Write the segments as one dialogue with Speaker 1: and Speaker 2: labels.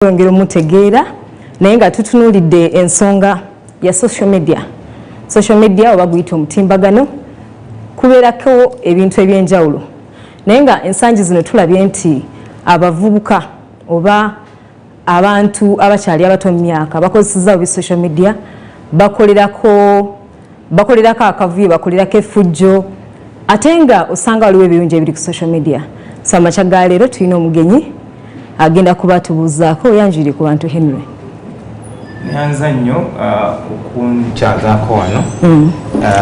Speaker 1: Ngero mutegeera naye nga tutunulidde ensonga ya social media oba guyita omutimbagano kubeerako ebintu ebyenjawulo naye nga ensangi zino tulabye nti abavubuka oba abantu abakyali abato mu myaka bakozesezza obi social media bakolerako akavuyo bakolerako effujjo ate nga osanga waliwo ebirungi ebiri ku social media. So amakya ga leero tulina omugenyi agenda kubatubuuzaako oyanjiri ku bantu Henry.
Speaker 2: Nyanza nnyo okunkyazako wano.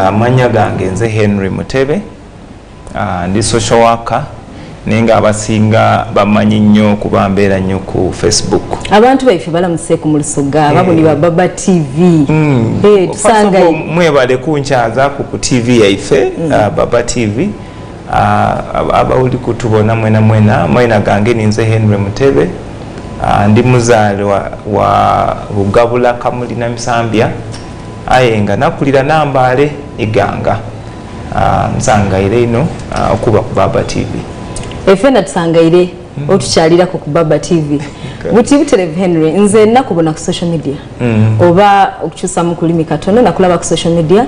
Speaker 2: Amanya gange nze Henry Mutebe, ndi social worker naye nga abasinga bamanyi nnyo kuba mbeera nnyo ku Facebook. Abantu
Speaker 1: baife balamuseeku mu Lusoga babuli ba Baba TV.
Speaker 2: Tusanga mwebale kunkyazaako ku TV yaife Baba TV. Abawuli kutubona mwena gange ninze Henry Mutebe, ndi muzaale wa Bugabula Kamulina Misambya aye nga nakulira Nambaale Iganga. Nsangaire ino okuba ku Baba TV.
Speaker 1: Efena tusangaire otukyalirako ku Baba TV. Butibutele Henry nze nakubona ku social media oba okukyusa mu kulimi katono nakulaba ku social media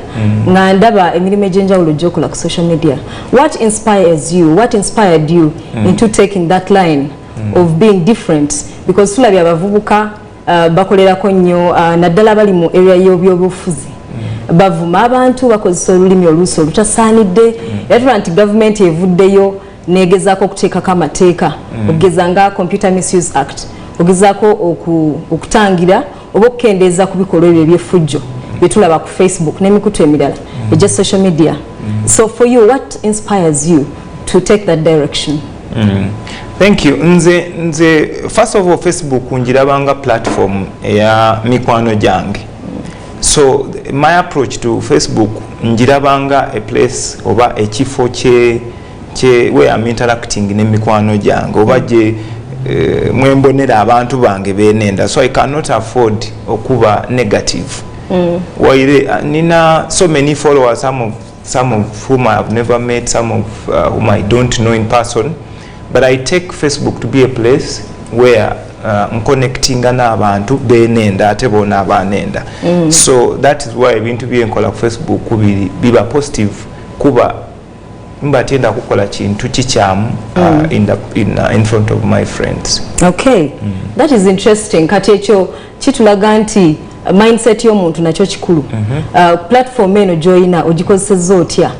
Speaker 1: nga ndaba emirimu egy'enjawulo gy'okola ku social media. What inspired you into taking that line of being different? Because tulabye abavubuka bakolerako nnyo naddala bali mu area y'ebyobufuzi bavuma abantu bakozesa olulimi oluusi olutasaanidde era tulaba nti gavumenti evuddeyo negezaako okuteekako amateeka okugeza nga Computer Misuse Act ogezaako okutangira oba okukendeeza ku bikolwa ebyo eby'effujjo bye tulaba ku Facebook n'emikutu emirala egya social media. So for you, what inspires you to take that direction?
Speaker 2: Thank you. Nze first of all Facebook njirabanga platform ya mikwano gyange. So my approach to Facebook njirabanga a place oba ekifo kye where I'm interacting ne mikwano gyange oba gye mwembonera abantu bange benenda, so I cannot afford okuba negative. Waire nina so many followers, some of whom I have never met, some of whom I don't know in person, but I take Facebook to be a place where I'm connecting n'abantu benenda ate bona abanenda. So that is why ebintu byenkola ku Facebook biba positive kuba mbatenda kukola kintu kikyamu in front of my friends.
Speaker 1: Okay. That is interesting. Kati ekyo kitulaga nti mindset y'omuntu nakyo kikulu. Platform eno joina ogikozesezza otya.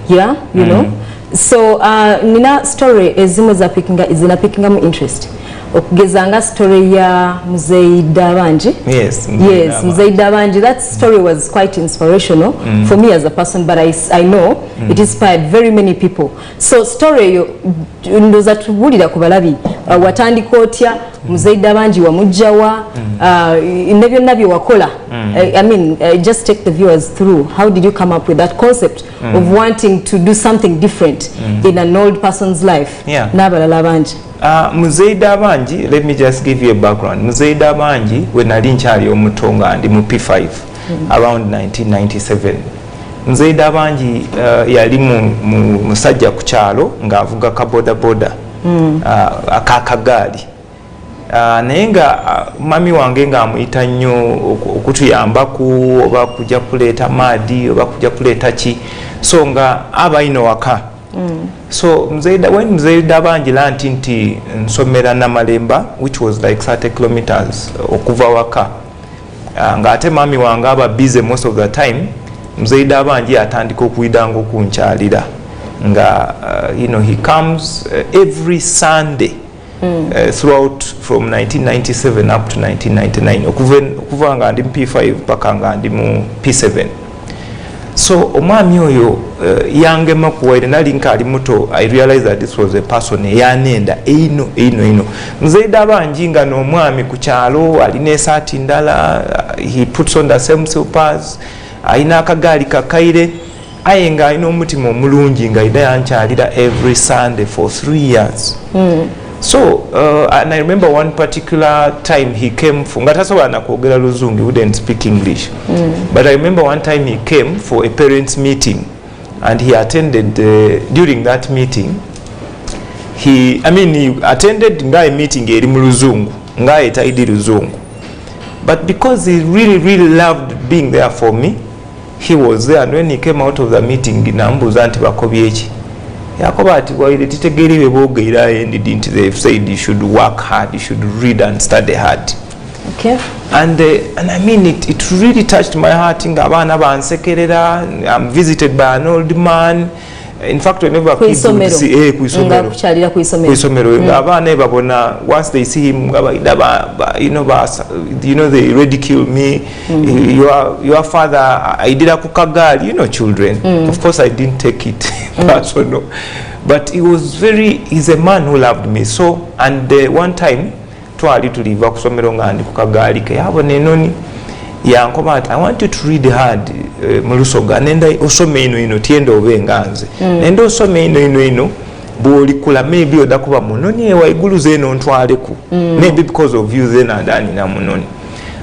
Speaker 1: Yeah, you know. So nina story ezimu zina picking up interest. Okugeza nga story ya Muzeyi Dabanji.
Speaker 2: Yes,
Speaker 1: Muzeyi Dabanji. That story was quite inspirational for me as a person, but I know it inspired very many people. So story yo ndoza tubulira ku balabi watandika otya Muzeyi Dabanji wamujjawa nebyo nabyo wakola. I mean, just take the viewers through. How did you come up with that concept of wanting to do something different in an old person's life? N'abalala bangi.
Speaker 2: Muzeyi Dabanji, let me just give you a background. Muzeyi Dabanji, when I didn't charge Mutonga and mu P5 around 1997. Muzeyi Dabanji yali musajja ku kyalo ng'avuga ka boda akakagali. Naye nga mami wange ng'amuyita nnyo okutuyambaku oba kujja kuleeta maadi oba kujja kuleeta ki, so nga aba ino waka. So when Muzeyi Dabanji learned nti nsomera Namalemba, which was like 30 kilometers okuva waka, nga ate mami wange aba busy most of the time, Muzeyi Dabanji atandika okuyidanga okunkyalira nga you know, he comes every Sunday throughout from 1997 up to 1999 okuva nga ndi mu P5 paka nga ndi mu P7. So omwami oyo yangema kuwaire nali nkali muto. I realized that this was a person yanenda ino. Muzeyi Dabanji nga n'omwami ku kyalo alina esaati ndala, he puts on the same slippers, alina akagaali kakaire aye nga alina omutima omulungi nga ida yankyalira every Sunday for 3 years. So and I remember one particular time he came for ngatasobola nakwogera Luzungu, he wouldn't speak English, but I remember one time he came for a parents meeting and he attended during that meeting he attended nga a meeting eri mu Luzungu ngaye taidi luzungu. But because he really loved being there for me, he was there. And when he came out of the meeting, nambuza nti bakobye eki, yakoba ati waile titegeriwe bogeira and they've said you should work hard, you should read and study hard.
Speaker 1: Okay.
Speaker 2: And I mean it really touched my heart. Ngabana bansekerera, I'm visited by an old man. In fact, whenever kids would see kuisomero abana babona, once they see him, you know they ridicule me. Your father, I did a kukagali, you know, children. Of course I didn't take it personal, but he's a man who loved me. So, and one time twali tuliva kusomero ngandi kukagali ke yabone noni yankoba ati, I want you to read hard mulusoga nenda osome ino tiendo obenganze nenda osome ino bolikula maybe odakuba munoni ewa igulu zeno ntwaleku maybe because of you then andani na munoni.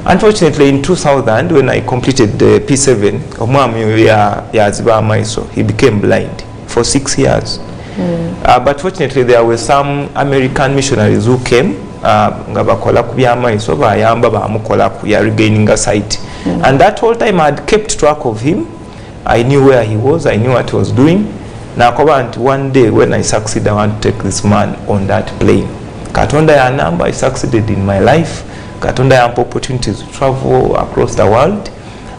Speaker 2: Unfortunately, in 2000 when I completed the P7 omwami yaziba amaiso, he became blind for 6 years. But fortunately there were some American missionaries who came nga bakola ku byamaiso bayamba bamukola ku ya regaining a sight. And that whole time I had kept track of him. I knew where he was, I knew what he was doing. Nakoba nti one day when I succeed, I want to take this man on that plane. Katonda ya namba, I succeeded in my life. Katonda ya opportunities to travel across the world.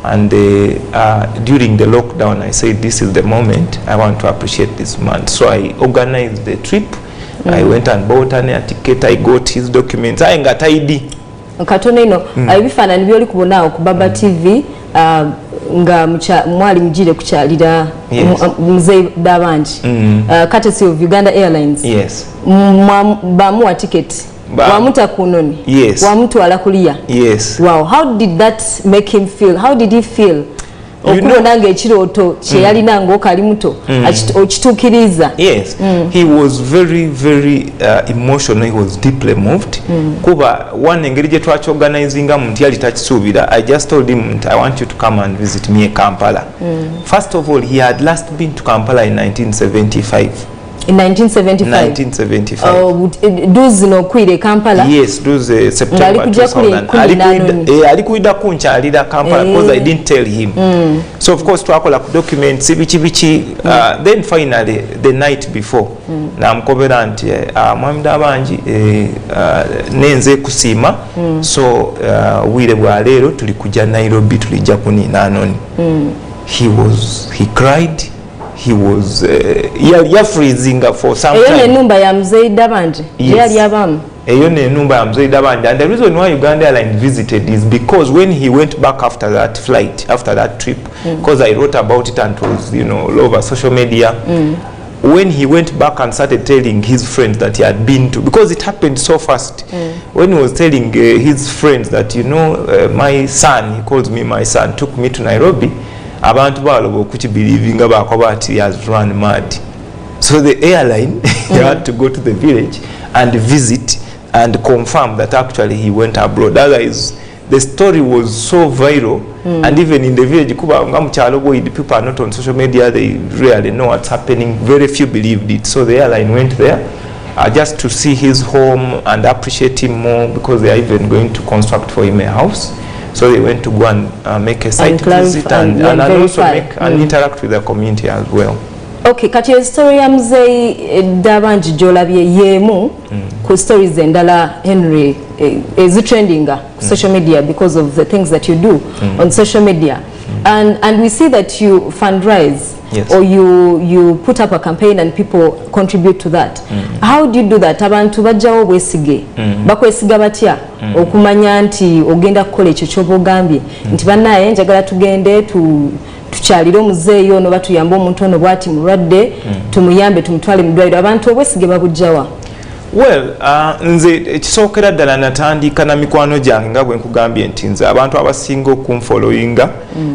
Speaker 2: And during the lockdown I said, this is the moment I want to appreciate this man. So I organized the trip. I went and bought an air ticket, I got his documents, I got ID.
Speaker 1: Katone ino, bifana nibyo likubona ku Baba TV nga mwali mjire kuchalira mzee Dabanji. Courtesy of Uganda Airlines.
Speaker 2: Yes.
Speaker 1: Bamuwa ticket. Wamuta kunoni.
Speaker 2: Yes.
Speaker 1: Wamutu alakulia.
Speaker 2: Yes.
Speaker 1: Wow, how did that make him feel? How did he feel? Okulonanga ekiroto kyeyali nango okali muto okitukiriza.
Speaker 2: Yes. He was very emotional. He was deeply moved. Kuba one engeri gye twakyorganizinga muntu yali takisuubira. I just told him, I want you to come and visit me in Kampala. First of all, he had last been to Kampala in 1975.
Speaker 1: In 1975. Oh, duzi no kwire Kampala.
Speaker 2: Yes, duzi September 2000. Alikuida kunchalira Kampala because I didn't tell him. So of course twakola ku documents bichi. Then finally the night before namukobera nti mwami Dabanji nenze kusima. So wire bwa lero tuli kujja Nairobi tulijja kunina anoni. He cried. He was freezing for some time.
Speaker 1: Eyo ne numba ya mzee Dabanji. Yali yabamu.
Speaker 2: Eyo ne numba ya mzee Dabanji. And the reason why Uganda Airlines visited is because when he went back after that flight, after that trip, because I wrote about it and it was, you know, all over social media. When he went back and started telling his friends that he had been to, because it happened so fast. When he was telling his friends that, you know, my son, he calls me my son, took me to Nairobi. Abantu balobo kuchibelieving abakoba ati he has run mad. So the airline had to go to the village and visit and confirm that actually he went abroad. Otherwise, the story was so viral, and even in the village, people are not on social media, they really know what's happening. Very few believed it. So the airline went there just to see his home and appreciate him more, because they are even going to construct for him a house. So they went to go and make a site visit and also make and interact with the community as well.
Speaker 1: Okay, kati ya story ya mzee Dabanji jolabye yemu ku stories endala Henry is trending ku social media because of the things that you do on social media. And we see that you fundraise.
Speaker 2: Yes.
Speaker 1: Or you put up a campaign and people contribute to that. How do you do that? Abantu bajjawo bwesige. Bakwesiga batya okumanya nti ogenda kukola ekyo ky'obogambye nti bannaye njagala tugende tukyalire omuzeeyi ono batuyamba omuntu ono bwati mulwadde tumuyambe tumutwale mu ddwaliro. Abantu obwesige babujjawa?
Speaker 2: Well, nze ekisookera ddala natandika na mikwano gyange nga bwe nkugambye nti nze abantu abasinga okunfollowinga,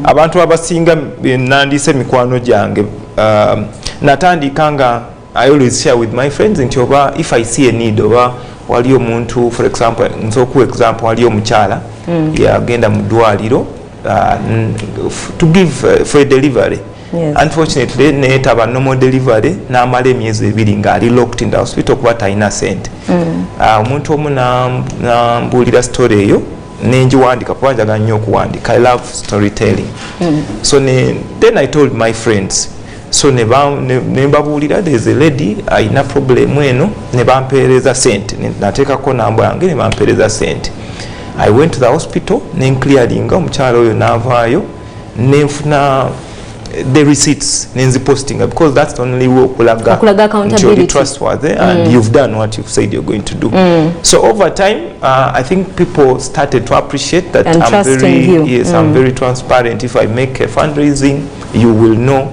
Speaker 2: abantu abasinga nandise mikwano gyange, natandika nga I always share with my friends nti oba if I see a need, oba wali omuntu, for example, nsoku example wali omukyala yagenda mu ddwaliro to give for a delivery.
Speaker 1: Yes.
Speaker 2: Unfortunately neetaba normal delivery n'amala emyezi 2 ng'ali locked in the hospital kuba talina sente. Omuntu omu n'ambuulira story eyo nenjiwandika kuba njagala nnyo okuwandika. I love storytelling. So then I told my friends. So ne mbabuulira there's a lady ayina problem eno ne bampeereza sente. Nateekako namba yange ne bampeereza sente. I went to the hospital ne clearinga omukyala oyo n'avaayo ne nfuna the receipts nenzi posting because that's the only way okulaga accountability, trustworthy, and you've done what you've said you're going to do. So over time I think people started to appreciate that and I'm very transparent. If I make a fundraising, you will know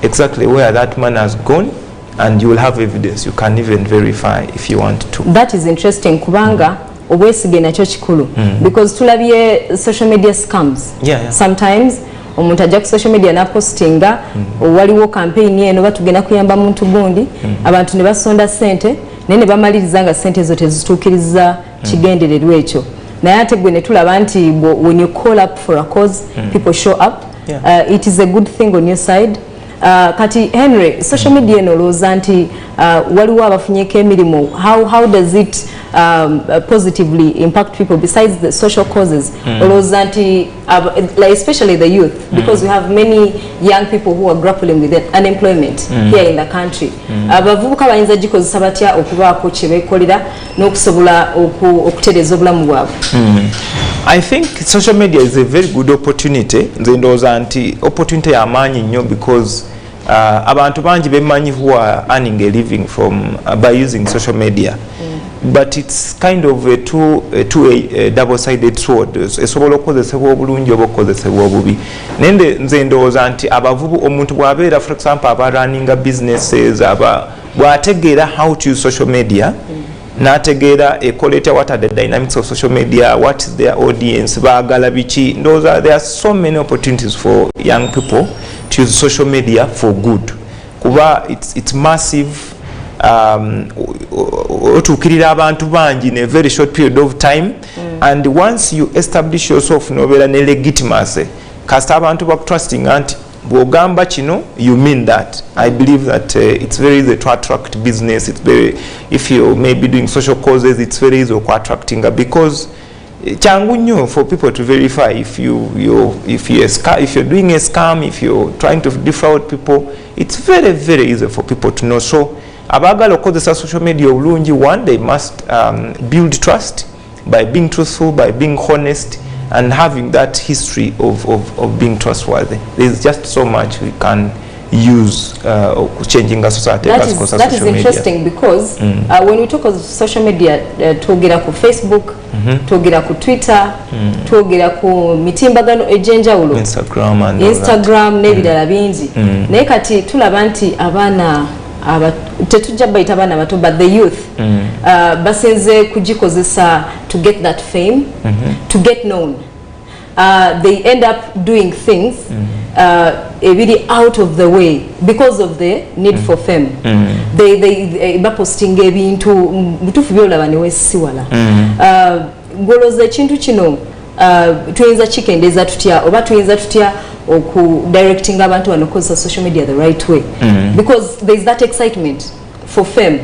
Speaker 2: exactly where that man has gone and you will have evidence. You can even verify if you want to. That is interesting kubanga obwesige nakyo kikulu because tulabye social media scams. Sometimes omuntu ajja ku social media na postinga waliwo campaign eno batugenda kuyamba muntu gundi abantu ne basonda sente ne bamaliriza nga sente ezo tezituukiriza kigendererwa ekyo naye ate gwe ne tulaba nti when you call up for a cause people show up. It is a good thing on your side. Kati Henry, social media eno olowooza nti waliwo abafunyeko emirimu, how does it positively impact people besides the social causes? Olowooza nti like especially the youth, because we have many young people who are grappling with unemployment here in the country. Abavubuka bayinza gikozesa batya okubaako kye beekolera n'okusobola okutereeza obulamu bwabwe? I think social media is a very good opportunity. Nze ndowooza nti opportunity y'amaanyi nnyo because abantu bangi bemanyi who are earning a living from by using social media. But it's kind of a double-sided sword. Esobola okukozesebwa obulungi oba okukozesebwa obubi. Nze ndowooza nti abavubu omuntu bw'abeera for example aba running businesses bw'ategeera how to use social media n'ategeera ekoleta what are the dynamics of social media, what is their audience, baagala biki. There are so many opportunities for young people to use social media for good. Kuba it's massive. Otuukirira abantu bangi in a very short period of time, and once you establish yourself nobeera ne legitimacy kasita abantu bakutrusting anti bwogamba kino you mean that. I believe that it's very easy to attract business. It's very, if you may be doing social causes, it's very easy to attracting because changu nnyo for people to verify if you're doing a scam, if you're trying to defraud people. It's very, very easy for people to know. So abagala okozesa social media obulungi, one, they must build trust by being truthful, by being honest, and having that history of being trustworthy. There's just so much we can use changing a society. That is interesting media. Because when we talk of social media, twogera ku Facebook, twogera ku Twitter, twogera ku mitimbagano ejenjawulo, Instagram n'ebirala bingi. Naye kati tulaba nti abaana tetujja bayita abaana bato, but the youth basenze kugikozesa to get that fame, to get known. They end up doing things really out of the way because of the need for fame. They baposting ebintu butufu byolaba ne wesiwala. Ngoloza ekintu kino tuyinza kikendeza tutya oba tuyinza tutya oku directing abantu banokozesa social media the right way, because there is that excitement for fame.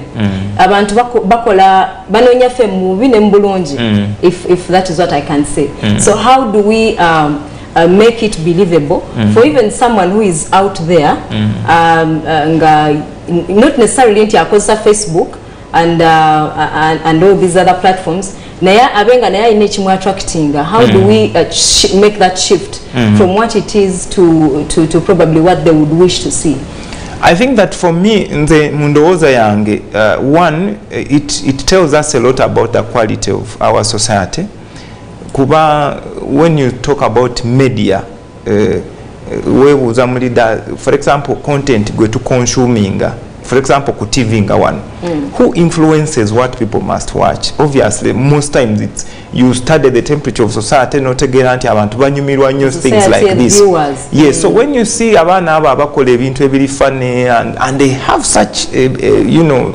Speaker 2: Abantu bakola banonya fame mubi ne mbulungi, if that is what I can say. So how do we make it believable for even someone who is out there, not necessarily nti akozesa Facebook and all these other platforms, naye abenga naye ayina ekimu attracting? How do we make that shift from what it is to probably what they would wish to see? I think that for me, nze mundowooza yange, one, it tells us a lot about the quality of our society. Kuba when you talk about media, for example, content gwe to consuming, for example, ku TV nga one, who influences what people must watch? Obviously, most times it's you study the temperature of society, notegera nti abantu banyumirwa nnyo things like this. Yes, so when you see abaana abo abakola ebintu ebiri funny and they have such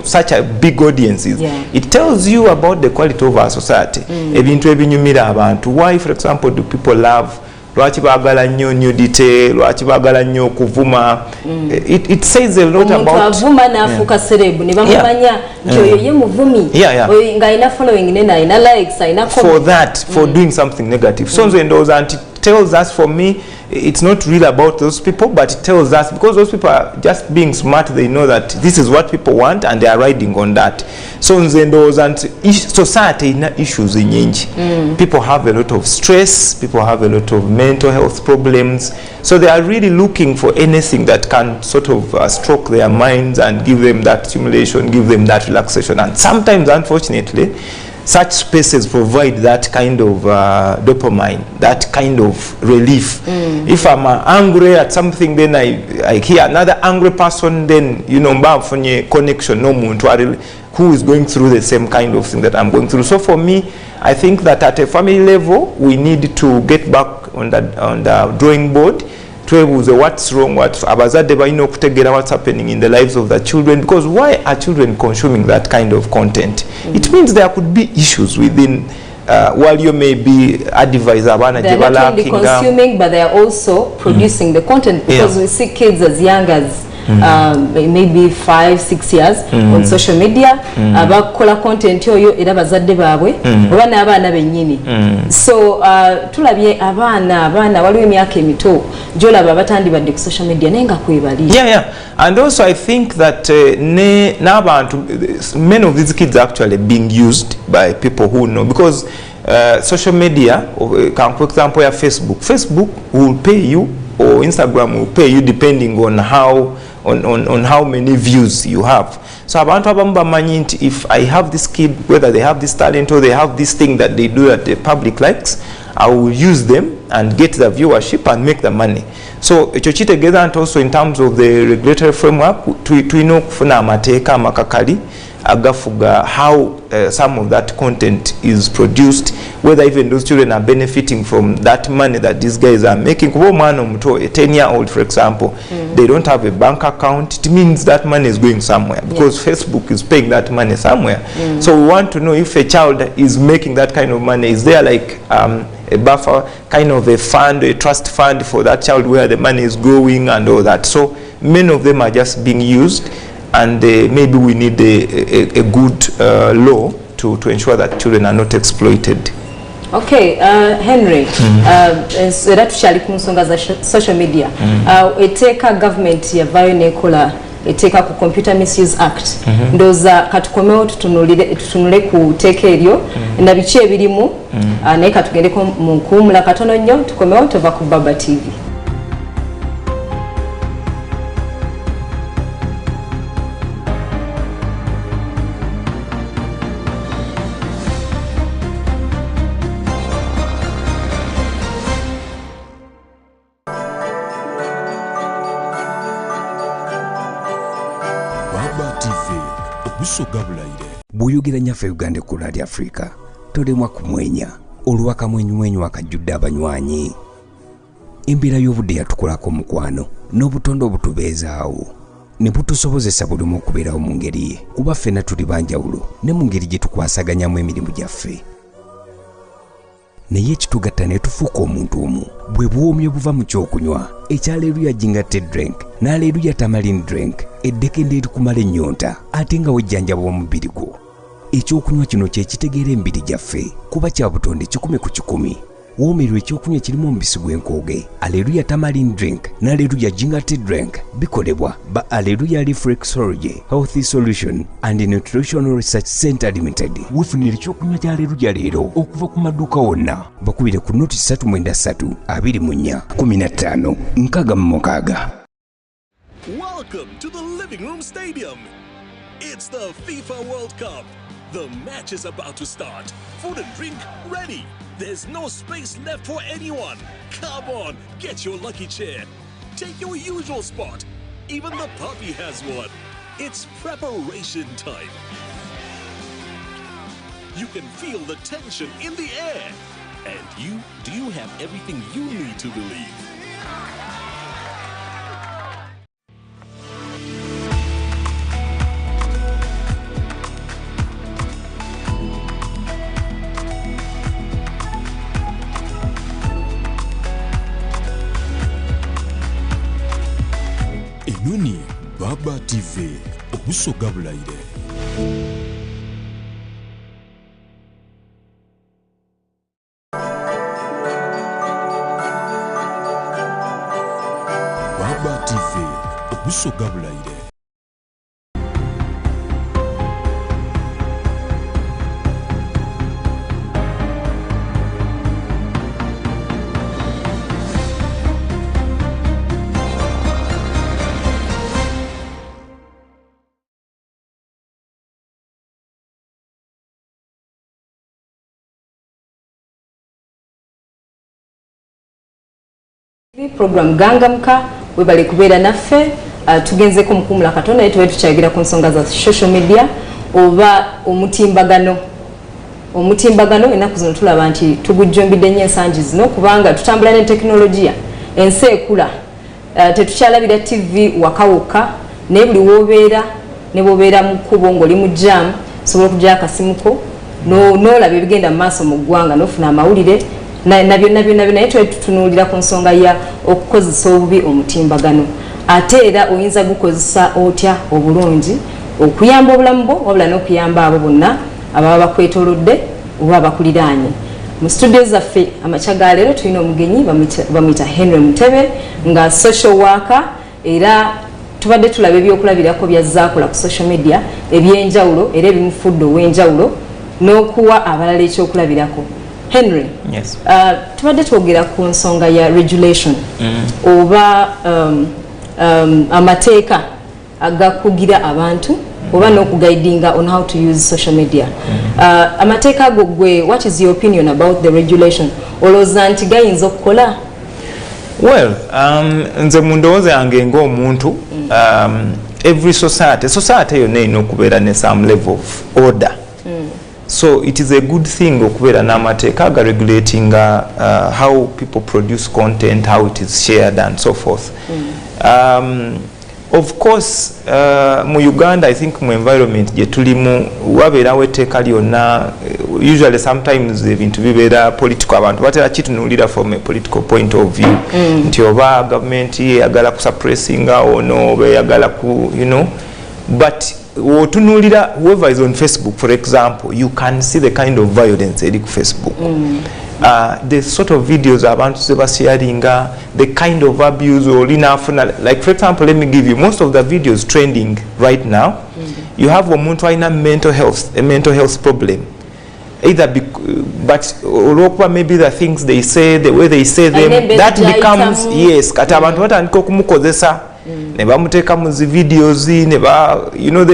Speaker 2: such a big audiences, it tells you about the quality of our society. Ebintu ebinyumira abantu. Why, for example, do people love lwaki baagala nnyo nudity, lwaki baagala nnyo okuvuma. It says a lot about
Speaker 1: avuma n'afuuka celeb ne bamumanya nti oyo ye muvumi ng'alina following ne alina likes alina
Speaker 2: for that, for doing something negative. So nze ndowooza nti tells us, for me, it's not really about those people, but it tells us, because those people are just being smart, they know that this is what people want and they are riding on that. So nze ndowooza nti society ina issues nyingi. People have a lot of stress, people have a lot of mental health problems, so they are really looking for anything that can sort of stroke their minds and give them that stimulation, give them that relaxation. And sometimes, unfortunately, such spaces provide that kind of dopamine, that kind of relief. If I'm angry at something, then I hear another angry person, then, you know, mbafunye connection no muntu who is going through the same kind of thing that I'm going through. So for me, I think that at a family level, we need to get back on the drawing board. What's wrong, what's happening in the lives of the children, because why are children consuming that kind of content? It means there could be issues within while you may be advised abana
Speaker 1: they're not only consuming, but they are also producing the content, because we see kids as young as maybe 5-6 years on social media abakola content oyo era bazadde baabwe oba n'abaana bennyini. So tulabye abaana waliwo emyaka emito gyolaba batandibadde ku social media naye nga kwebali.
Speaker 2: And also I think that many of these kids are actually being used by people who know, because social media, for example, Facebook will pay you, or Instagram will pay you depending on how many views you have. So abantu abamu bamanyi nti if I have this kid, whether they have this talent or they have this thing that they do that the public likes, I will use them and get the viewership and make the money. So ekyo kitegeeza nti also in terms of the regulatory framework tulina okufuna amateeka amakakali agafuga how some of that content is produced, whether even those children are benefiting from that money that these guys are making. Kubo mwana omuto, a 10-year-old for example, they don't have a bank account. It means that money is going somewhere, because Facebook is paying that money somewhere. So we want to know if a child is making that kind of money, is there like a buffer, kind of a fund, a trust fund for that child where the money is going and all that. So many of them are just being used, and maybe we need a good law to ensure that children are not exploited.
Speaker 1: Okay, Henry, era tukyali ku nsonga za social media. Eteeka government yavaayo nekola eteeka ku Computer Misuse Act. Ndooza katukomewo tutunule ku teeka eryo na biki ebirimu, naye katugendeko mu kuwumula katono nnyo, tukomewo tova ku Baba TV.
Speaker 3: Buyugira nyaffe Uganda ku Radio Africa tolemwa kumwenya olwakamwenyumwenyu akajjudde abanywanyi. Embeera y'obudde yatukolako mukwano n'obutonde obutubeezaawo ne butusobozesa buli omu okubeerawo mu ngeri ye, kuba ffenna tuli banjawulo ne mu ngeri gye tukwasaganyamu emirimu gyaffe. Naye ekitugatta ne tufuuka omuntu omu bwe buwoomyo buva mu kyokunywa ekyaleeruya jingatte drink n'aleeruya tamarin drink eddekende erikumala ennyonta ate nga wejjanjaba omubiri gwo. Ekyokunywa kino kye kitegeera emibiri gyaffe kuba kya butonde 100 ku 100. Woomerwa ekyokunywa kirimu omubisi gw'enkooge. Aleluya tamarin drink n'aleluya jingatte drink bikolebwa ba Aleluya Reflexology Healthy Solution and Nutritional Research Center Limited. Weefunira ekyokunywa kya Aleluya leero okuva ku maduuka wonna. Bakubire ku noti 393 24 15 6
Speaker 4: Welcome to the Living Room Stadium. It's the FIFA World Cup. The match is about to start. Food and drink ready. There's no space left for anyone. Come on, get your lucky chair. Take your usual spot. Even the puppy has one. It's preparation time. You can feel the tension in the air. And do you have everything you need to believe? Baba TV obusoga bulaire. Baba TV obusoga bulaire.
Speaker 1: Program gangamka webale kubeera naffe tugenze ko mukumula katonda yetu wetu kyagira ku nsonga za social media oba omutimbagano enaku zino tulaba nti tugujjombidde nnyo ensangi zino kubanga tutambula ne teknologiya ensi ekula tetukyalabira TV wakawuka naye buli wobeera ne bobeera mu kkubo ng'oli mu jam sobola okujja akasimuko n'olaba ebigenda mu maaso mu ggwanga n'ofuna amawulire na byonna naye tutunuulira ku nsonga ya okukozesa obubi omutimbagano ate era oyinza gukozesa otya obulungi okuyamba obulamu bwo wabula n'okuyamba abo bonna ababa bakwetoolodde oba bakuliraanye. Mu studio zaffe amakya ga leero tulina omugenyi bamuyita Henry Mutebe nga social worker era tubadde tulaba ebyokulabirako byazaakola ku social media ebyenjawulo era ebimufudde ow'enjawulo n'okuwa abalala ekyokulabirako. Henry,
Speaker 2: yes.
Speaker 1: Tubadde twogera ku nsonga ya regulation oba amateeka agakugira abantu oba n'okuguidinga on how to use social media. Amateeka ago gwe, what is your opinion about the regulation? Olowooza nti gayinza okukola?
Speaker 2: Well, nze mu ndowooza yange ng'omuntu every society yonna erina okubeera ne some level of order. So it is a good thing okubeera n'amateeka aga regulating how people produce content, how it is shared and so forth. Of course, mu Uganda, I think mu environment gye tulimu wabeerawo etteeka lyonna, usually sometimes ebintu bibeera political, abantu batera kitunuulira from a political point of view. Nti oba government eyagala kusuppressinga ono oba eyagala ku, you know, but wotunulira whoever is on Facebook, for example, you can see the kind of violence eri ku Facebook. The sort of videos abantu zeba sharing, the kind of abuse or linafuna, like for example, let me give you most of the videos trending right now. You have omuntu alina a mental health problem. Either but or maybe the things they say, the way they say them, that becomes yes, kati abantu batandika okumukozesa ne bamuteeka mu zi videos ne ba, you know,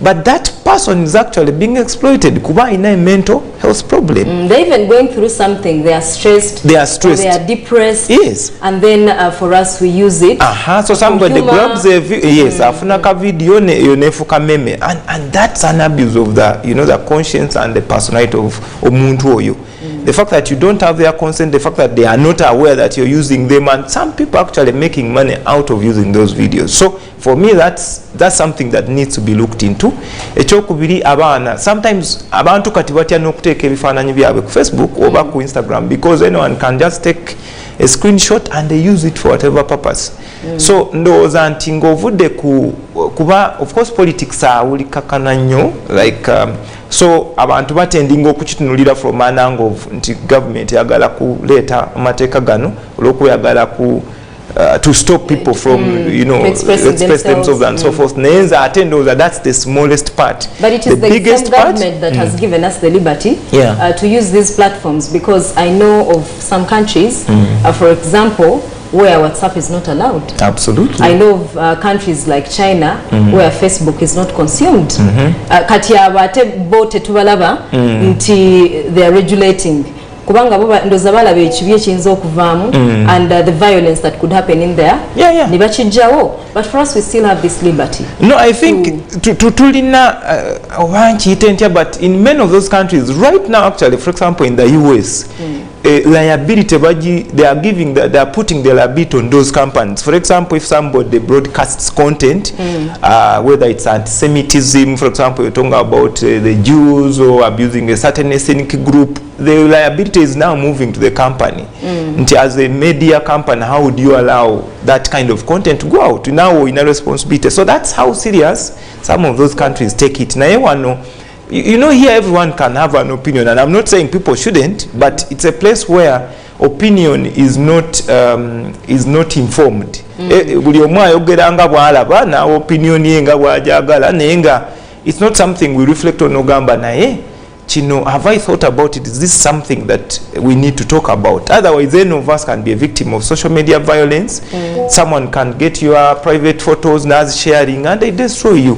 Speaker 2: but that person is actually being exploited kuba alina a mental health problem.
Speaker 1: They're even going through something. They are stressed, they are depressed,
Speaker 2: yes,
Speaker 1: and then for us we use it.
Speaker 2: So somebody grabs a yes, afuna ka video ne yonefuka meme, and that's an abuse of the, you know, the conscience and the personality of omuntu oyo. The fact that you don't have their consent, the fact that they are not aware that you're using them, and some people actually making money out of using those videos. So for me, that's something that needs to be looked into. Ekyokubiri abana, sometimes abantu kati batya n'okuteeka ebifaananyi byabwe ku Facebook oba ku Instagram, because anyone can just take a screenshot and they use it for whatever purpose. So ndowooza nti ng'ovudde kuba of course politics awulikakana nnyo, like so abantu batendinga okukitunulira from an angle of nti government yagala kuleeta amateeka gano olw'okuyagala to stop people from, you know, express themselves and so forth. That's the smallest part.
Speaker 1: But it is the biggest government that has given us the liberty to use these platforms, because I know of some countries, for example, where WhatsApp is not allowed.
Speaker 2: Absolutely.
Speaker 1: I know of countries like China where Facebook is not consumed. Kati abate bote tubalaba nti they are regulating. Kubanga baba ndoza balaba ekibi ekiyinza okuvaamu and the violence that could happen in there. Ne bakijjawo. But for us we still have this liberty.
Speaker 2: No, I think tulina but in many of those countries right now, actually, for example in the US, liability they are putting the liability on those companies. For example, if somebody broadcasts content, whether it's anti-Semitism, for example, you're talking about the Jews or abusing a certain ethnic group, the liability is now moving to the company. As a media company, how would you allow that kind of content to go out? Now in a responsibility. So that's how serious some of those countries take it. Now, you know, here everyone can have an opinion, and I'm not saying people shouldn't, but it's a place where opinion is not informed. It's not something we reflect on ogamba naye chino, have I thought about it? Is this something that we need to talk about? Otherwise, any of us can be a victim of social media violence. Someone can get your private photos, NAS sharing, and they destroy you.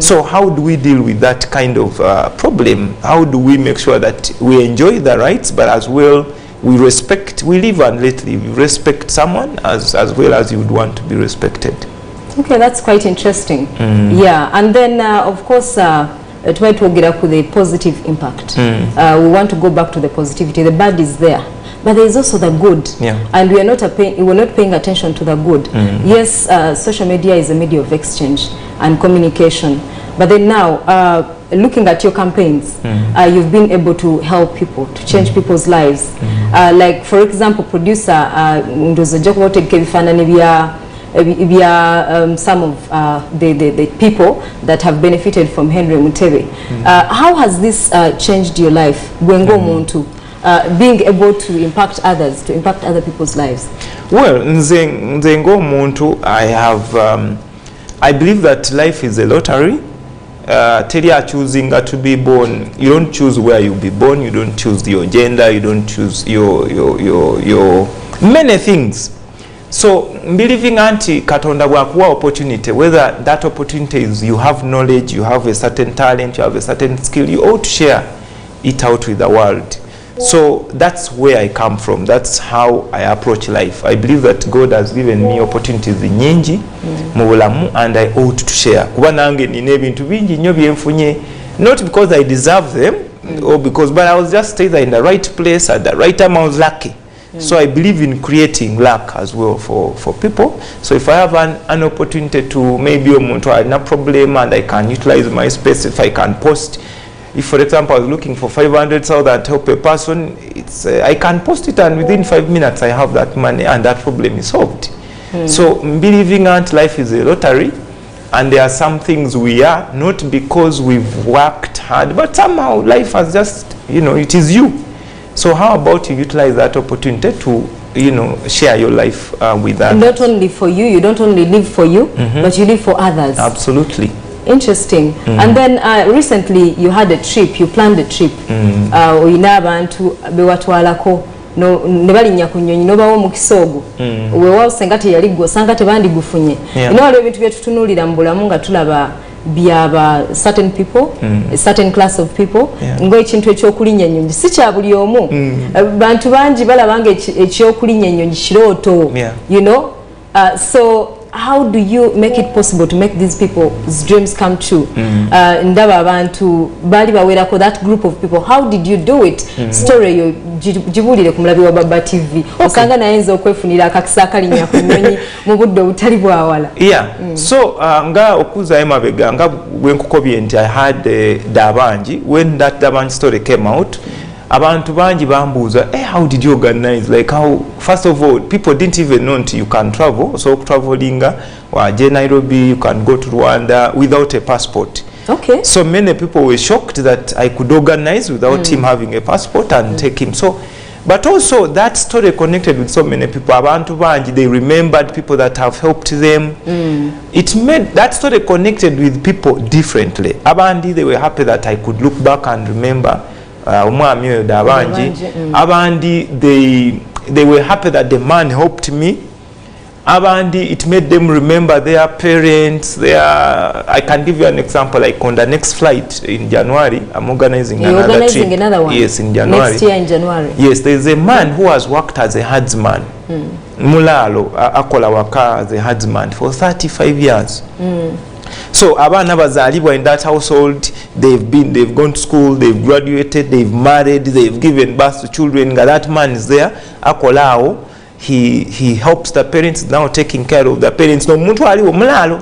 Speaker 2: So how do we deal with that kind of problem? How do we make sure that we enjoy the rights, but as well we respect, we live and let live, we respect someone as well as you would want to be respected?
Speaker 1: Okay, that's quite interesting. Yeah, and then of course, try to get up with a positive impact. We want to go back to the positivity. The bad is there, but there is also the good, and we're not paying attention to the good. Yes, social media is a media of exchange and communication, but then now looking at your campaigns, you've been able to help people, to change people's lives. Like for example, producer some of the people that have benefited from Henry Mutebe. How has this changed your life? Being able to impact others, to impact other people's lives?
Speaker 2: Well, nzengo muntu, I believe that life is a lottery. Tell you are choosing to be born. You don't choose where you'll be born. You don't choose your gender. You don't choose your many things. So, believing anti katonda bwakuwa opportunity, whether that opportunity is you have knowledge, you have a certain talent, you have a certain skill, you ought to share it out with the world. So that's where I come from. That's how I approach life. I believe that God has given me opportunities nyingi mu bulamu, and I ought to share. Kuba nange nina ebintu bingi nnyo byenfunye, not because I deserve them or because, but I was just either in the right place at the right time. I was lucky. So I believe in creating luck as well for people. So if I have an opportunity to maybe a problem and I can utilize my space, if I can post, if for example I was looking for 500,000 to help a person, I can post it and within 5 minutes I have that money and that problem is solved. So believing that life is a lottery, and there are some things we are not because we've worked hard, but somehow life has just, it is you. So how about you utilize that opportunity to, share your life with others?
Speaker 1: Not only for you, you don't only live for you, but you live for others.
Speaker 2: Absolutely.
Speaker 1: Interesting. And then recently you had a trip, you planned a trip. Oyina abantu bewatwalako ne balinya ku nnyonyi n'obawo mu kisoogo. Weewaawo senga teyali gwe osanga tebandigufunye. Waliwo ebintu bye tutunuulira mu bulamu nga tulaba byaba certain people, a certain class of people, ng'ekintu ekyokulinnya ennyonyi si kya buli omu. Bantu bangi balaba nga ekyokulinnya ennyonyi kirooto. So how do you make it possible to make these people's dreams come true? Ndaba abantu bali bawerako, that group of people, how did you do it? Story yo jibulire ku Mulabi wa Baba TV. Osanga nayenza okwefunira akakisa akalinnya ku nnyonyi mu budde obutali bwawala.
Speaker 2: So nga okuza emabega nga bwenkukobye nti I had Dabanji. When that Dabanji story came out, abantu banji bambuza, how did you organize? Like how, first of all, people didn't even know you can travel. So traveling, Nairobi, you can go to Rwanda without a passport.
Speaker 1: Okay.
Speaker 2: So many people were shocked that I could organize without him having a passport and take him. So, but also that story connected with so many people. Abantu banji, they remembered people that have helped them. It made that story connected with people differently. Abandi, they were happy that I could look back and remember. Umwami oyo Dabanji. Abandi, they were happy that the man helped me. Abandi, it made them remember their parents. I can give you an example. Like on the next flight in January, I'm organizing another trip.
Speaker 1: Another one?
Speaker 2: Yes, in January.
Speaker 1: Next year in January.
Speaker 2: Yes, there is a man who has worked as a herdsman. Mulalo akola waka as a herdsman for 35 years. So abaana bazalibwa in that household, they've gone to school, they've graduated, they've married, they've given birth to children. That man is there, akolao. He helps the parents, now taking care of the parents. No muntu aliwo mulalo.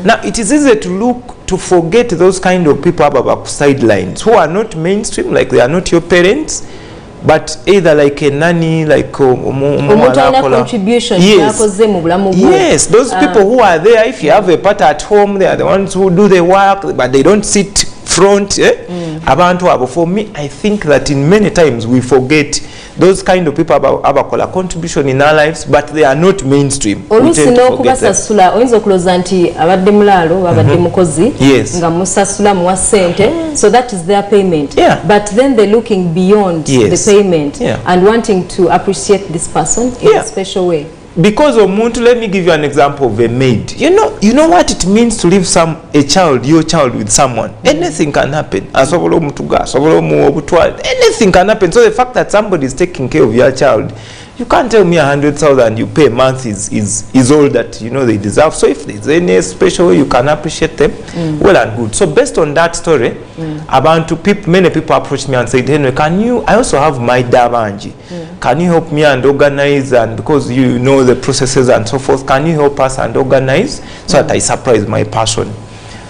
Speaker 2: Now it is easy to forget those kind of people above sidelines who are not mainstream, like they are not your parents, but either like a nanny, like
Speaker 1: contribution.
Speaker 2: Yes, those people who are there, if you have a part at home, they are the ones who do the work, but they don't sit front. Abantu abo. For me, I think that in many times we forget those kind of people abakola contribution in our lives, but they are not mainstream.
Speaker 1: Olusi n'okubasasula oyinza okuloza nti abadde mulalo abadde mukozi nga musasula muwa sente, so that is their payment. But then they're looking beyond the payment and wanting to appreciate this person in a special way.
Speaker 2: Because omuntu, let me give you an example of a maid. You know what it means to leave your child with someone. Anything can happen. Anything can happen. So the fact that somebody is taking care of your child, you can't tell me 100,000 you pay a month is all that they deserve. So if there's any special way you can appreciate them, well and good. So based on that story, many people approached me and said, Henry, I also have my dabanji. Can you help me and organize, and because you know the processes and so forth, can you help us and organize so that I surprise my person?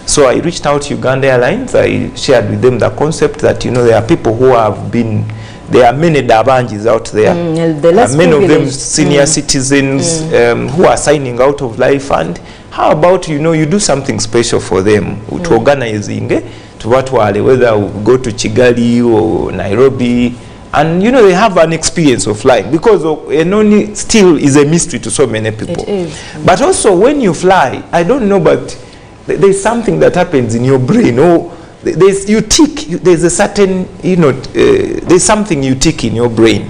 Speaker 2: So I reached out to Uganda Airlines. I shared with them the concept that there are people who have been, there are many dabanjis out there, many of them senior citizens who are signing out of life, and how about you do something special for them to organizing to whether we go to Kigali or Nairobi, and they have an experience of flying, because Enoni still is a mystery to so many people.
Speaker 1: It is.
Speaker 2: But also when you fly, I don't know, but there's something that happens in your brain. There's a certain there's something you tick in your brain.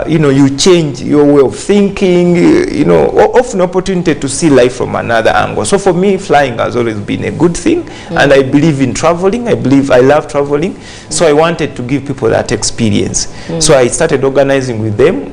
Speaker 2: You change your way of thinking, often opportunity to see life from another angle. So for me, flying has always been a good thing, and I believe in traveling. I love traveling, so I wanted to give people that experience. So I started organizing with them.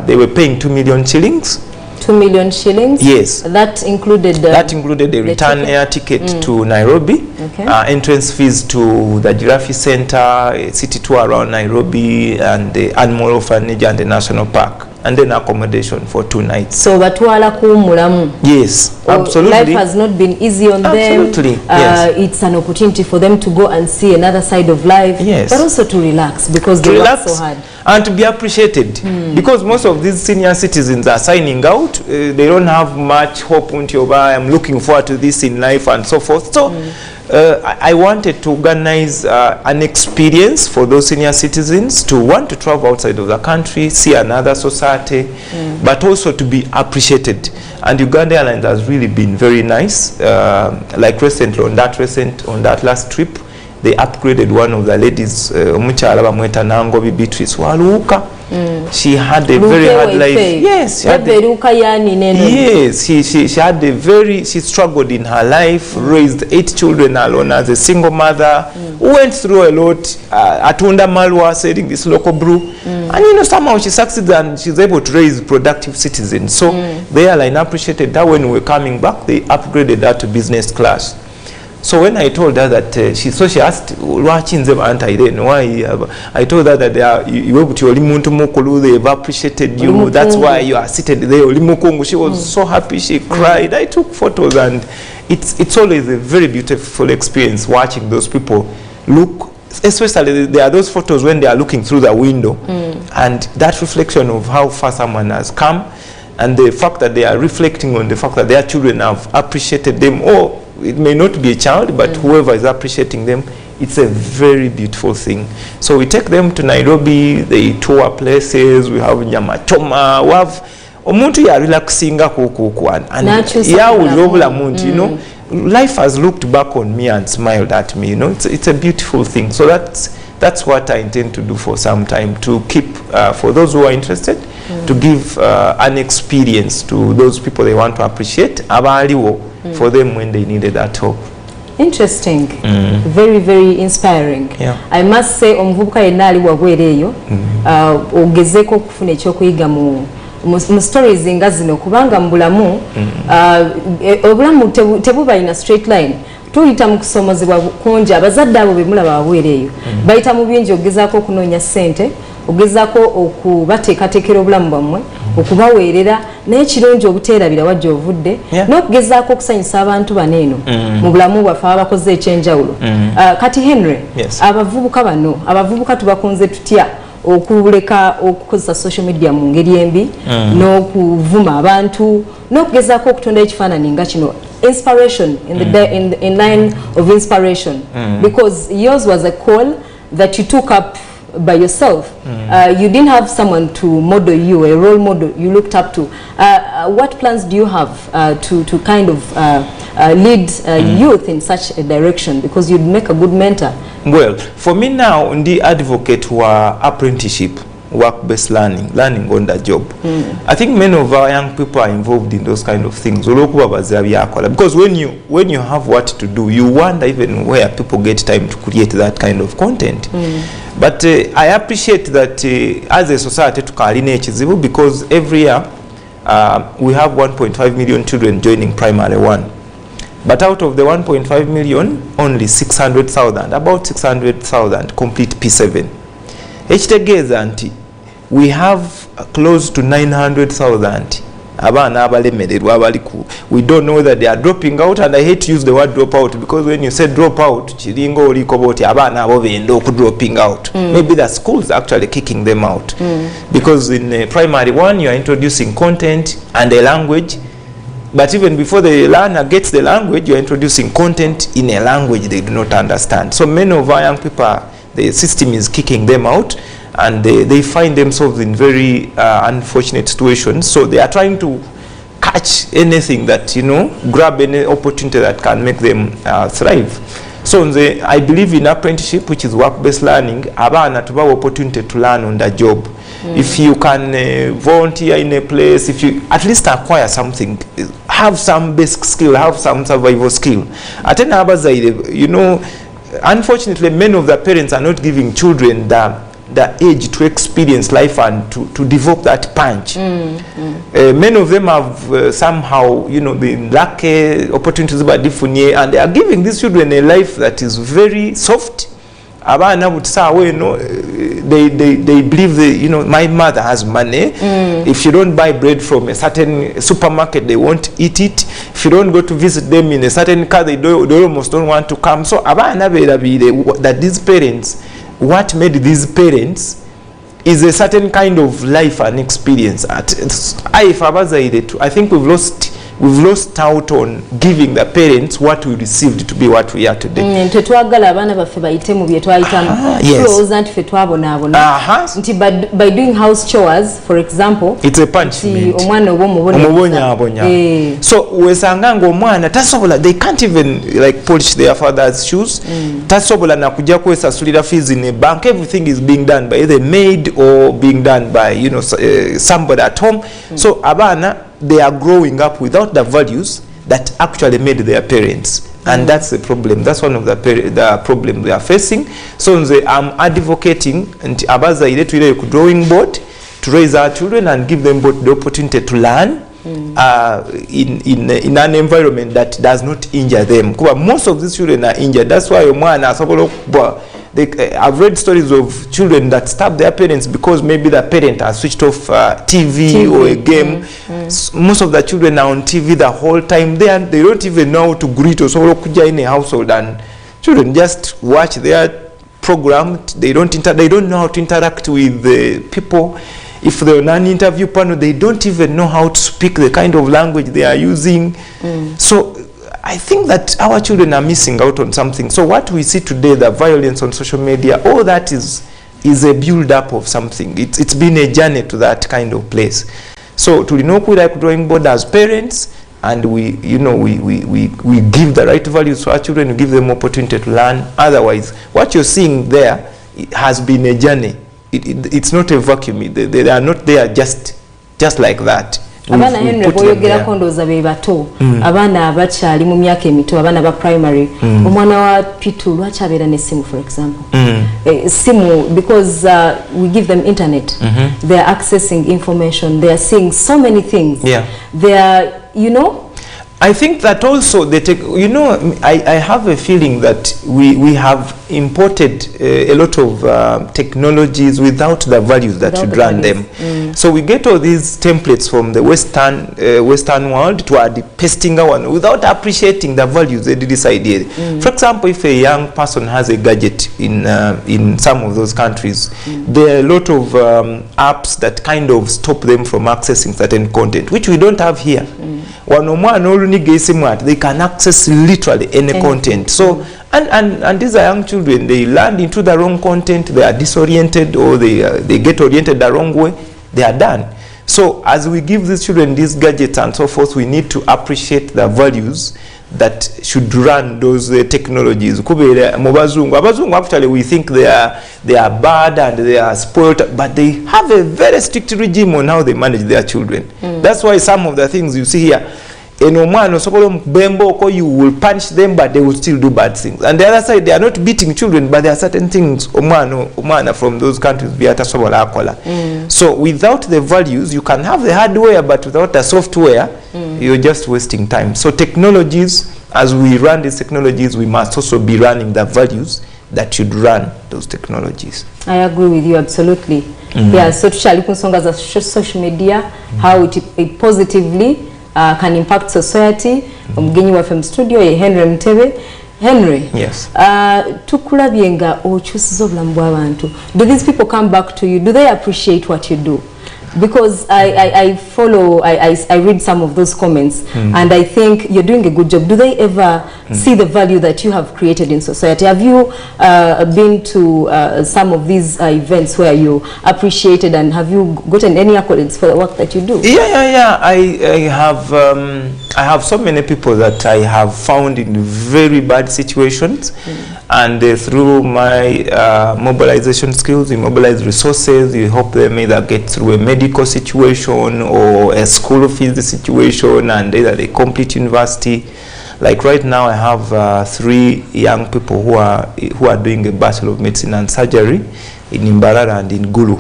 Speaker 2: They were paying 2 million shillings.
Speaker 1: 2 million shillings?
Speaker 2: Yes.
Speaker 1: That included
Speaker 2: a return air ticket to Nairobi, entrance fees to the Giraffe Center, a city tour around Nairobi, and the animal orphanage and the national park, and then accommodation for 2 nights.
Speaker 1: So batwala kuumulamu.
Speaker 2: Yes, absolutely.
Speaker 1: Life has not been easy on them.
Speaker 2: Absolutely, yes.
Speaker 1: It's an opportunity for them to go and see another side of life,
Speaker 2: yes,
Speaker 1: but also to relax, because they work so hard.
Speaker 2: And to be appreciated, because most of these senior citizens are signing out. They don't have much hope until I'm looking forward to this in life and so forth. So I wanted to organize an experience for those senior citizens to want to travel outside of the country, see another society, but also to be appreciated. And Uganda Airlines has really been very nice. Like recently, on that last trip, they upgraded one of the ladies, omukyala bamweta Nangobi Beatrice Waluuka. She had a very hard life. Yes, she struggled in her life, raised 8 children alone as a single mother, went through a lot, atunda malwa, selling this local brew, and somehow she succeeded and she's able to raise productive citizens. So the airline appreciated that. When we were coming back, they upgraded that to business class. So when I told her that, she asked, why? I told her that they've appreciated you. That's why you are seated there. She was so happy. She cried. I took photos, and it's always a very beautiful experience watching those people look. Especially there are those photos when they are looking through the window, and that reflection of how far someone has come, and the fact that they are reflecting on the fact that their children have appreciated them. Or it may not be a child, but whoever is appreciating them, it's a very beautiful thing. So we take them to Nairobi, they tour places, we have nyama choma, we have omuntu ya relaxinga kukukwan, and ya ulobula muntu, life has looked back on me and smiled at me, it's a beautiful thing. So that's what I intend to do for some time, to keep, for those who are interested, to give an experience to those people they want to appreciate, abaliwo, for them when they needed that help.
Speaker 1: Interesting. Very, very inspiring. I must say, omuvubuka yenna ali wabwereeyo ogezeko okufuna ekyokuyiga mu mu stories nga zino kubanga mu bulamu obulamu tebuba ina straight line. Tuyita mu kusomozebwa kungi abazadde abo bemulaba babwere eyo bayita mu bingi okugezaako okunoonya ssente okugezaako okubateekateekera obulamu bwammwe okubaweerera naye kirungi obuteerabira wajja ovudde n'okugezaako okusanyusa abantu bano eno mu bulamu bwaffe abakoze ekyenjawulo. Kati Henry, abavubuka bano abavubuka tubakunze tutya okuleka okukozesa social media mu ngeri embi n'okuvuma abantu n'okugezaako okutonda ekifaananyi nga kino inspiration in line of inspiration because yours was a call that you took up by yourself. You didn't have someone to model you, a role model you looked up to. What plans do you have to kind of lead youth in such a direction, because you'd make a good mentor?
Speaker 2: Well, for me now, the advocate who are apprenticeship, work-based learning on the job. I think many of our young people are involved in those kind of things. Because when you have what to do, you wonder even where people get time to create that kind of content. But I appreciate that as a society to coordinate, because every year we have 1.5 million children joining primary one. But out of the 1.5 million, only 600,000, about 600,000 complete P7. Ekitegeeza nti we have close to 900,000 abaana abalemererwa abaliku. We don't know whether they are dropping out, and I hate to use the word drop out because when you say drop out kiringa oliko boti abaana abo benda okudropping out. Maybe the schools actually kicking them out because in primary one you are introducing content and a language, but even before the learner gets the language, you are introducing content in a language they do not understand. So many of our young people, the system is kicking them out, and they find themselves in very unfortunate situations. So they are trying to catch anything that, grab any opportunity that can make them thrive. So I believe in apprenticeship, which is work-based learning. Abana to have opportunity to learn on the job. If you can volunteer in a place, if you at least acquire something, have some basic skill, have some survival skill. Atena abazaire, unfortunately, many of the parents are not giving children the age to experience life and to develop that punch. Many of them have somehow, been lucky, opportunities by different, and they are giving these children a life that is very soft. Abana would say, they believe my mother has money. If you don't buy bread from a certain supermarket, they won't eat it. If you don't go to visit them in a certain car, they almost don't want to come. So abana that these parents, what made these parents is a certain kind of life and experience. I think we've lost out on giving the parents what we received to be what we are today.
Speaker 1: By doing house chores, for example,
Speaker 2: it's a punishment. So they can't even polish their father's shoes. Fees in a bank. Everything is being done by either maid or being done by somebody at home. So abana, they are growing up without the values that actually made their parents, and that's the problem. That's one of the problem they are facing. So I'm advocating and abazaire to drawing board to raise our children and give them both the opportunity to learn in an environment that does not injure them. Most of these children are injured. That's why I've read stories of children that stab their parents because maybe the parent has switched off TV or a game. Most of the children are on TV the whole time. They don't even know how to greet or so in a household, and children just watch their program. They don't know how to interact with the people. If they're on an interview panel, they don't even know how to speak the kind of language they are using. So I think that our children are missing out on something. So what we see today, the violence on social media, all that is a build-up of something. It's been a journey to that kind of place. So to like drawing board as parents, and we give the right values to our children, we give them opportunity to learn. Otherwise, what you're seeing there has been a journey. It's not a vacuum. They are not there just like that.
Speaker 1: Abana Henry boyogera kondoza be bato. Abana abakyali mu myaka emito, abana ba primary. Omwana wa Pitu lwachabera ne simu for example. Simu because we give them internet. They are accessing information. They are seeing so many things.
Speaker 2: Yeah.
Speaker 1: They are, you know,
Speaker 2: I think that also they take, you know, I have a feeling that we have imported a lot of technologies without the values that should run them. So we get all these templates from the Western world to add pasting one without appreciating the values they did this idea. For example, if a young person has a gadget in some of those countries, there are a lot of apps that kind of stop them from accessing certain content, which we don't have here. They can access literally any content. So and these are young children, they land into the wrong content, they are disoriented, or they get oriented the wrong way, they are done. So as we give these children these gadgets and so forth, we need to appreciate the values that should run those technologies. Abazungu actually we think they are bad and they are spoiled, but they have a very strict regime on how they manage their children. That's why some of the things you see here, you will punish them, but they will still do bad things. And the other side, they are not beating children, but there are certain things from those countries. So without the values, you can have the hardware, but without the software, you're just wasting time. So technologies, as we run these technologies, we must also be running the values that should run those technologies. I
Speaker 1: agree with you absolutely. Yeah, so social media, how it positively can impact society. Mgenyi wa FM studio Henry Mutebe. Henry,
Speaker 2: yes.
Speaker 1: Tukulabye nga okyusiza obulamu bw'abantu. Do these people come back to you? Do they appreciate what you do? Because I follow, I read some of those comments, and I think you're doing a good job. Do they ever see the value that you have created in society? Have you been to some of these events where you appreciated, and have you gotten any accolades for the work that you do?
Speaker 2: Yeah. I have so many people that I have found in very bad situations, and through my mobilization skills, we mobilize resources, you help them either get through a medical situation or a school fees situation, and either they complete university. Like right now I have 3 young people who are doing a Bachelor of Medicine and Surgery in Imbarara and in Gulu,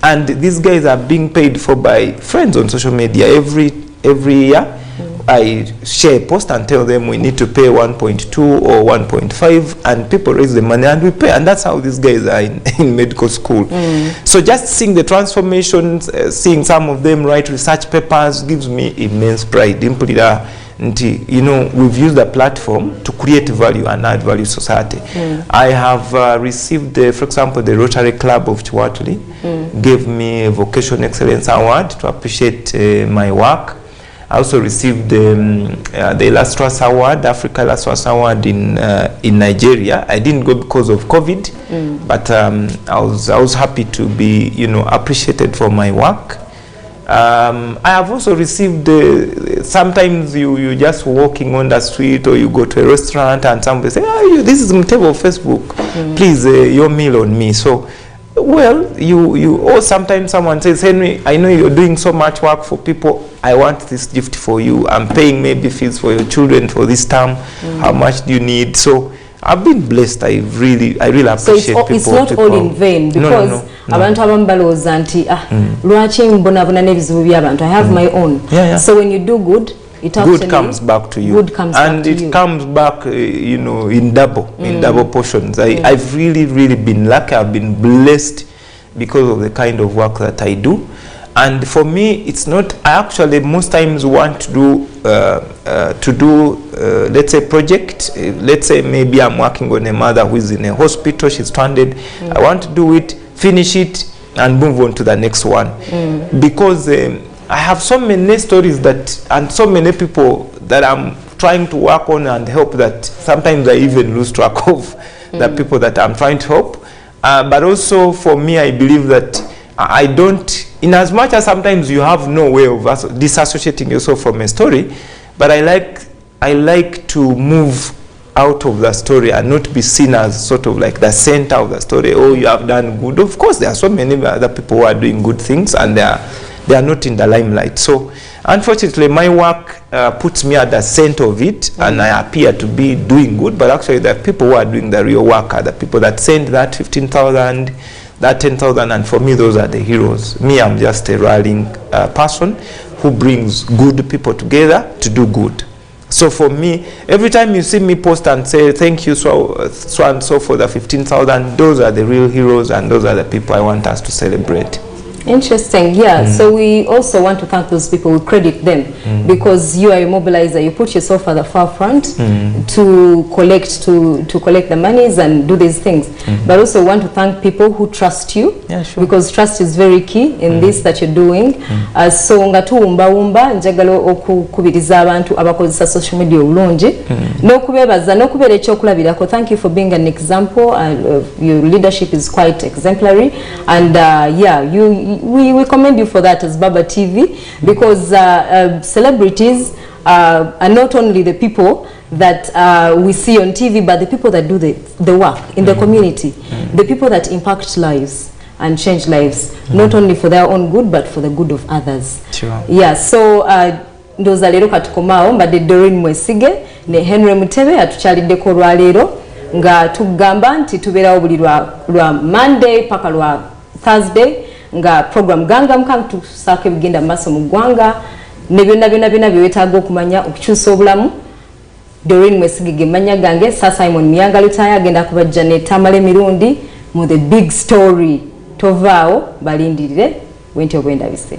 Speaker 2: and these guys are being paid for by friends on social media. Every year I share a post and tell them we need to pay 1.2 or 1.5, and people raise the money and we pay, and that's how these guys are in medical school. So just seeing the transformations, seeing some of them write research papers gives me immense pride. You know, we've used the platform to create value and add value to society. I have received, for example, the Rotary Club of Chiwatuli gave me a Vocation Excellence Award to appreciate my work. I also received the Illustrious Award, Africa Illustrious Award in Nigeria. I didn't go because of COVID, but I was happy to be, you know, appreciated for my work. I have also received, sometimes you just walking on the street or you go to a restaurant and somebody say, oh, this is Mutebe of Facebook, please, your meal on me. So, well, or sometimes someone says, Henry, I know you're doing so much work for people, I want this gift for you, I'm paying maybe fees for your children for this term, how much do you need? So I've been blessed. I really appreciate people. So it's
Speaker 1: not all in vain, because abantu abambaloza nti lwaki mbonabona n'ebizibu by'abantu. I have my own. So when you do good,
Speaker 2: good comes back to you. It comes back, you know, in double portions. I've really been lucky. I've been blessed because of the kind of work that I do. And for me, it's not, I actually most times want to do, let's say, project. Let's say maybe I'm working on a mother who is in a hospital, she's stranded. I want to do it, finish it, and move on to the next one. Because I have so many stories and so many people that I'm trying to work on and help that sometimes I even lose track of the people that I'm trying to help. But also for me, I believe that I don't, in as much as sometimes you have no way of disassociating yourself from a story, but I like to move out of the story and not be seen as sort of like the center of the story. Oh, you have done good. Of course, there are so many other people who are doing good things, and they are not in the limelight. So unfortunately my work puts me at the center of it, and I appear to be doing good, but actually the people who are doing the real work are the people that send that 15,000, that 10,000, and for me those are the heroes. Me, I'm just a rallying person who brings good people together to do good. So for me, every time you see me post and say thank you so and so for the 15,000, those are the real heroes, and those are the people I want us to celebrate.
Speaker 1: Interesting, yeah. So we also want to thank those people. We credit them because you are a mobilizer. You put yourself at the forefront to collect the monies and do these things. But also want to thank people who trust you, because trust is very key in this that you're doing. So nga tuwumba njagala okukubiriza abantu abakozesa social media obulungi n'okubebaza n'okubeera ekyokulabirako. Thank you for being an example. Your leadership is quite exemplary, and yeah, we commend you for that as Baba TV, because celebrities are not only the people that we see on TV, but the people that do the work in the community, the people that impact lives and change lives, not only for their own good, but for the good of others.
Speaker 2: Sure.
Speaker 1: Yeah, so ndoza lero katukomao mbadde Doreen Mwesige ne Henry Mutebe atukyaliddeko olwaleero nga tugamba nti tubeerawo buli lwa Monday paka lwa Thursday nga program ganga mukanga tusaako ebigenda mu maaso mu ggwanga ne byonna byetaaga okumanya okukyusa obulamu. Doreen Mwesige ge manya gange. Sir Simon Miyanga Lutaya agenda kubajja ne Tamale Mirundi mu the big story. Tovaawo balindirire wenti obwenda bise.